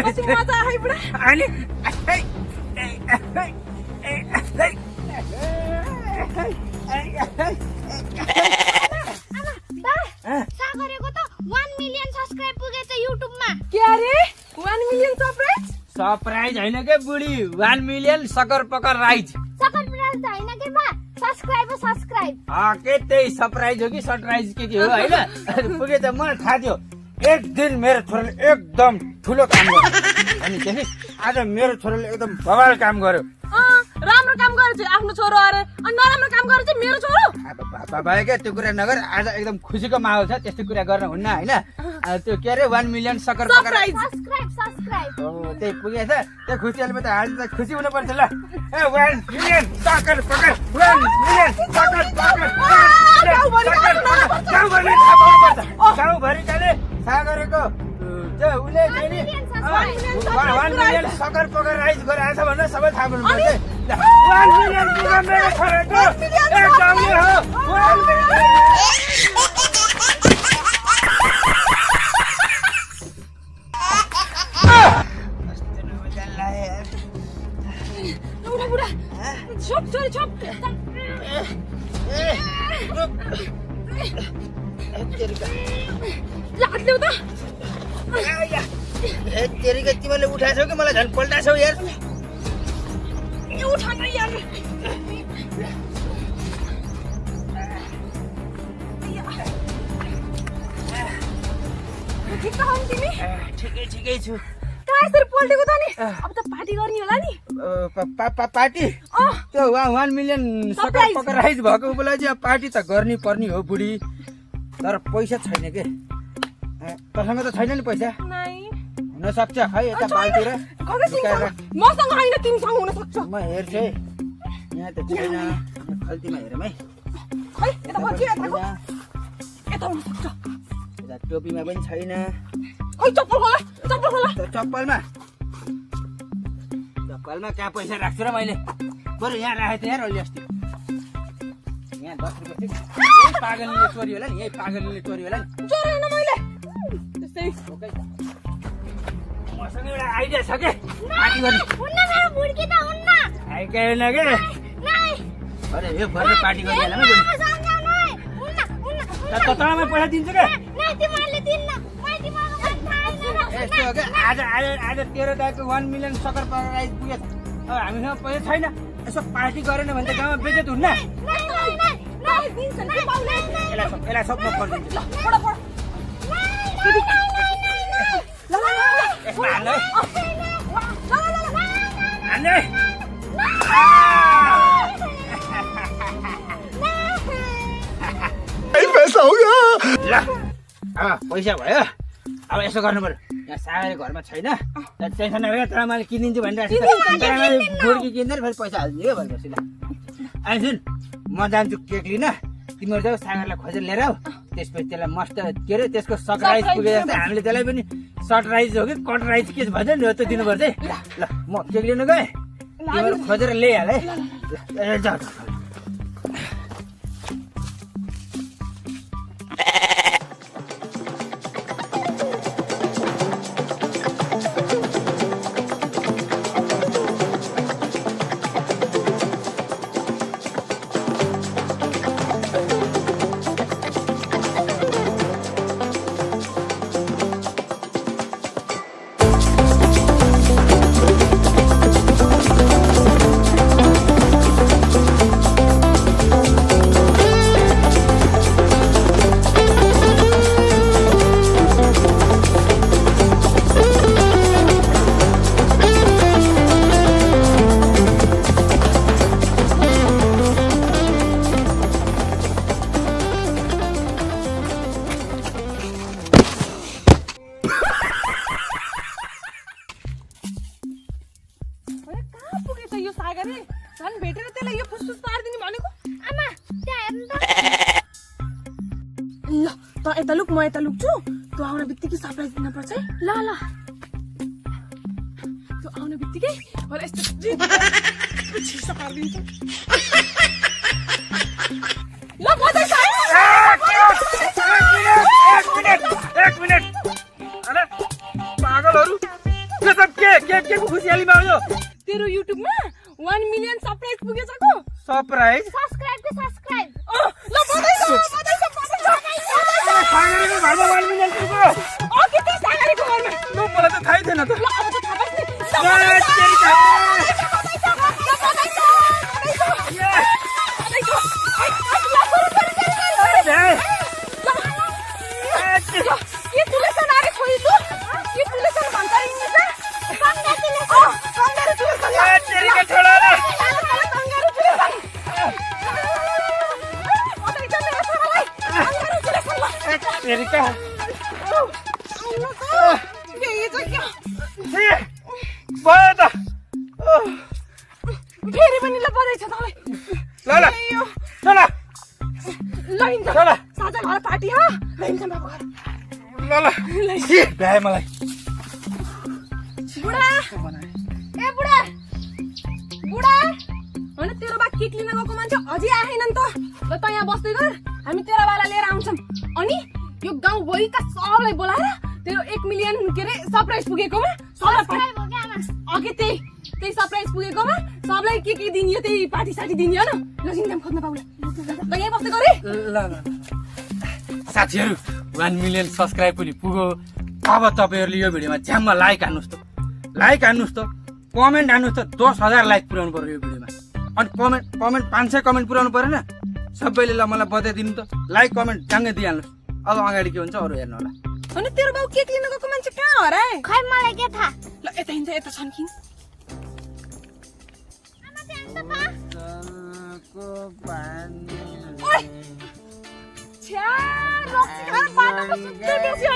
कति मजा आयो बुढा। अनि सागरेको त 1 मिलियन सब्स्क्राइब पुगेछ युट्युबमा। के अरे 1 मिलियन सब्स्क्राइब? सरप्राइज होइन के बुढी, 1 मिलियन सकर पकर राइज। सकर प्राइज त हैन के बा, सब्स्क्राइब के त्यही सरप्राइज हो कि सरप्राइज के हो होइन पुगे त मलाई थाहा थियो। एक दिन मेरो छोराले एकदम ठुलो काम गर्यो अनि देखि आज मेरो छोराले एकदम बवाल काम गर्यो। राम्रो काम गरेछ आफ्नो छोरो अरे, अनि नराम्रो काम गरेछ मेरो छोरो। बाबा क्या त्यो कुरा नगर, आज एकदम खुसीको माहौल छ, त्यस्तो कुरा गर्न हुन्न होइन। त्यो के अरे 1 मिलियन सकर पकर सब्स्क्राइब त्यही पुगेछ। त्यो खुसीले त आज त खुसी हुनु पर्छ ल। 1 मिलियन सकर पकर 1 मिलियन सकर पकर गाउँभरि जाने सागरेको त्यो उसले चाहिँ नि 1 मिलियन सकर पकर राइज गराएछ भनेर सबै थाहा पाउनुपर्छ। 1 मिलियन पुग्यो मेरो छोराको, एकदमै हो 1 मिलियन। बुढा छोप छोरी छोप। लाग्थ्यौ त तेरीको तिमीले उठाएछौ कि मलाई झन् पल्टाछौ यार। उठा न यार। ठिक त हौ तिमी? ठिकै छु। कहाँ यसरी पल्टेको त नि? अब त पार्टी गर्ने होला नि। पार्टी त्यो 1 मिलियन सकर पकर राइज भएको बेला चाहिँ पार्टी त गर्नै पर्ने हो बुढी, तर पैसा छैन के। तसँग त छैन नि पैसा? हुन सक्छ खै यता बालतिर मसँग होइन तिमीसँग हुन सक्छ। म हेर्छु है, यहाँ त छैन, खल्तीमा हेरौँ है। खै यता बच्ची यताको यता हुन सक्छ। यता टोपीमा पनि छैन। खै चप्पल खोला चप्पलमा कहाँ पैसा राख्छु र मैले, बरु यहाँ राखेको थिएँ यार अलि अस्ति। यहाँ 10 रुपियाँ थियो, यही पागलले चोरी होला नि, यही पागलले चोरी होला नि। चोरेन मैले त्यस्तै। मसँग एउटा आइडिया छ के पार्टी गर्ने। हुन्न मेरो बुढकी त हुन्न। आइकेन के नाइ अरे यो भएर पार्टी गर्ने होला नि। तँलाई म पैसा दिन्छु क्या। नाइ तिमीले दिन्न, मैले तिमीको बात थाहा छैन। यस्तो हो क्या, आज तेरो दाइको 1 मिलियन सकर पकर राइज पुगेछ। अब हामीसँग पैसा छैन, यसो पार्टी गरेन भने त गाउँमा बेइज्जत हुन्न। यसलाई सब म गरिदिन्छु ल। यसमा हाल्नु है, हाल्नु है। पैसा हो गया ल पैसा भयो। अब यसो गर्नु पर्यो, यहाँ सागरे घरमा छैन, टेन्सन नभएर तर मैले किनिदिन्छु भनिरहेको छु। तर मैले बुढकी किन्दैन फेरि पैसा हालिदिन्छु क्या भनेपछि। ल अनि सुन, म जान्छु केक लिन, तिमीहरू जाऊ सागरलाई खोजेर लिएर आऊ। त्यसपछि त्यसलाई मस्त के अरे त्यसको सरप्राइज पुगे जस्तै हामीले त्यसलाई पनि सरप्राइज हो कि कट राइज के भन्छ नि त्यो दिनुपर्छ है। ल म केक लिनु गएँ, तिमीहरू खोजेर ल्याइहाल है। ल जाऊ। झन् भेटेर त्यसलाई यो फुसफुस पारिदिने भनेको। आमा त्यहाँ हेर्नु त। ल त यता लुक, म यता लुक्छु। त्यो आउने बित्तिकै सरप्राइज दिन पर्छ है। ल ल त्यो आउने बित्तिकै मलाई यस्तो छिसो पारिदिन्छु। ल बजाइ एक मिनट सरप्राइज सब्स्क्राइब ल बधाई छ सागरको घरमा 1 मिलियन पुग्यो के त्यो सागरीको घरमा ल मलाई त थाहै थिएन त ल अब त थाहा पाइस् नि एरिका भयो त फेरि पनि ल बधाई छ तँलाई ल ल चल ल हिँड्छ चल साझा घर पार्टी हो ल हिँड्छ बाबु घर ल ल के भ्याए मलाई बुढा ए बुढा बुढा होइन तेरो बा केक लिन गएको मान्छे अझै आएनन् त ल त यहाँ बस्दै गर हामी तेरो बाला लिएर आउँछौँ अनि यो गाउँभरिका सबलाई बोलाएर तेरो 1 मिलियन के अरे सरप्राइज पुगेकोमा सबलाई हो क्या आमा अघि त्यही सरप्राइज पुगेकोमा सबलाई के दिनियो त्यही पार्टी साटी दिनियो न ल जिन्दम खोज्न पाउला ल यहीँ बस्दै गरे ल ल साथीहरू 1 मिलियन सब्स्क्राइब पनि पुग्यो अब तपाईँहरूले यो भिडियोमा झ्याममा लाइक हान्नुहोस् त कमेन्ट हान्नुहोस् त 10,000 लाइक पुर्याउनु पर्यो यो भिडियोमा अनि कमेन्ट 500 कमेन्ट पुर्याउनु परेन सबैले ल मलाई बताइदिनु त लाइक कमेन्ट ढङ्गै दिइहाल्नुहोस् अब अगाडि के हुन्छ अरू हेर्नु होला अनि तेरो बाउ केक लिन गएको मान्छे कहाँ हो र खै मलाई के थाहा ल यता हिँड्छ यता छन्किन आमा त्यहाँ ओइ छ्या रक्सी खाएर बाटोमा सुत्दै बस्यो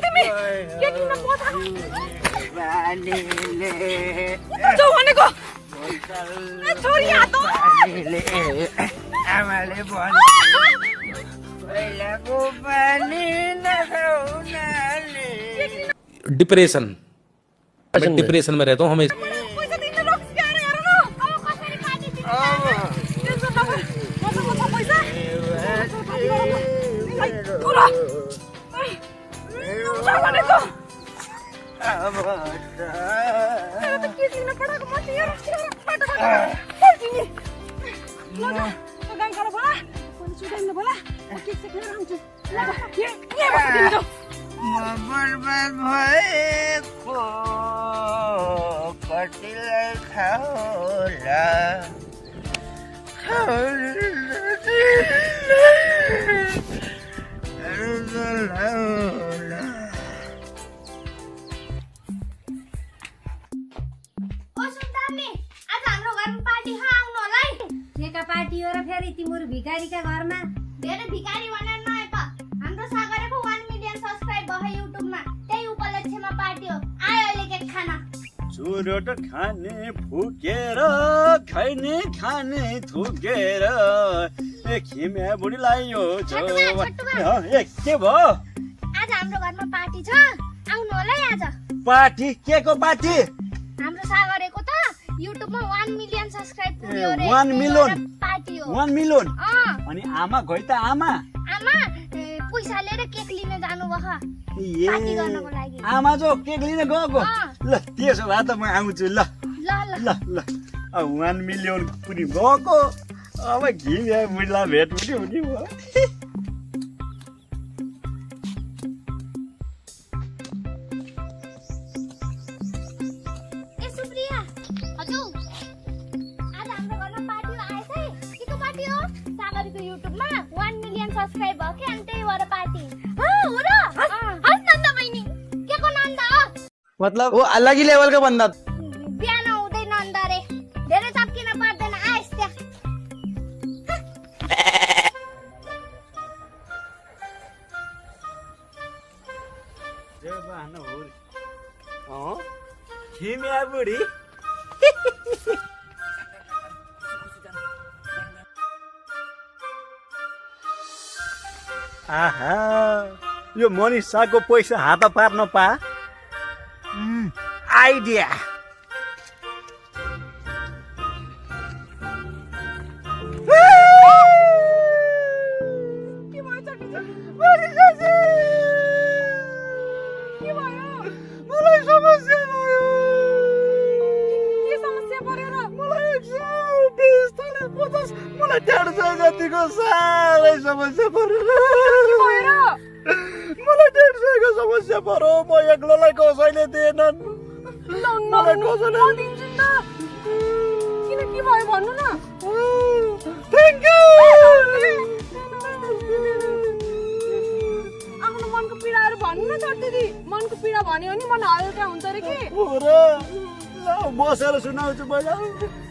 तिमी केक लिन पठा जाऊ भनेको छोरी हात आमाले पहिलाको पानी नखाउनाले डिप्रेशन में रहता हूँ हमें पैसा दिन रक्सी खाएर हेर न अब कसरी पार्टी दिनु त्यसो तपाईँ मसँग छ पैसा कुरा भनेको त केक लिन पठाएको मान्छे यहाँ रक्सी खाएर बाटो फर्किने ल ल गाङ खाएर बोला पनि सुधाइन्न बोला केक सेक लिएर आउँछु ल यहाँ बस्नु जाऊ म बर्बाद भएको कतिलाई खाओला ओ सुन्दामी आज हाम्रो घरमा पार्टी हो आउनु होला है केका पार्टी हो र फेरि तिम्रो भिखारीका घरमा धेरै भिखारी भनेर नआए त हाम्रो सागरको 1 मिलियन सब्स्क्राइब भयो युट्युबमा त्यही उपलक्ष्यमा पार्टी हो आयो अहिले केक खान चुरोट खाने फुकेर खाने थुकेर खिम्या बुढीलाई यो छटुमा। के भयो आज हाम्रो घरमा पार्टी छ आउनु होला है आज पार्टी के को पार्टी हाम्रो सागरको त युट्युबमा 1 मिलियन सब्स्क्राइब पुग्यो रे 1 मिलियन? पार्टी हो 1 मिलियन अँ अनि आमा गइ त आमा आमा पैसा लिएर केक लिन जानु भयो पार्टी गर्नको लागि आमा जो केक लिन गएको अँ। ल त्यसो भए त म आउँछु ल ल ल ल अब 1 मिलियन पनि गएको अब घिम्या बुढीलाई भेट पनि हुने भयो ए सुप्रिया हजुर आज हाम्रो घरमा पार्टी आएछ है के को पार्टी हो सागरको युट्युबमा 1 मिलियन सब्स्क्राइब भयो के अनि त्यही भएर पार्टी हो र हस् नन्द बहिनी के को नन्द हो मतलब वो अलग ही लेवल का बंदा बिहान हुँदै नन्द रे धेरै चप्किन पर्दैन आइस त्यहाँ खिम्या बुढी आहा यो मनिषाको पैसा हात पार्न पा आइडिया के भयो मलाई समस्या भयो के समस्या पर्यो दिदीको साह्रै समस्या पर्यो भएर मलाई 150 को समस्या पर्यो म एक्लोलाई कसैले दिएनन् मलाई कसैले दिन्छु नि त किन के भयो भन्नु न थ्याङ्क यू आफ्नो मनको पीडाहरू भन्नु न छोड दिदी मनको पीडा भन्यो भने मन हल्का हुन्छ अरे के हो र ल बसेर सुनाउँछु मैले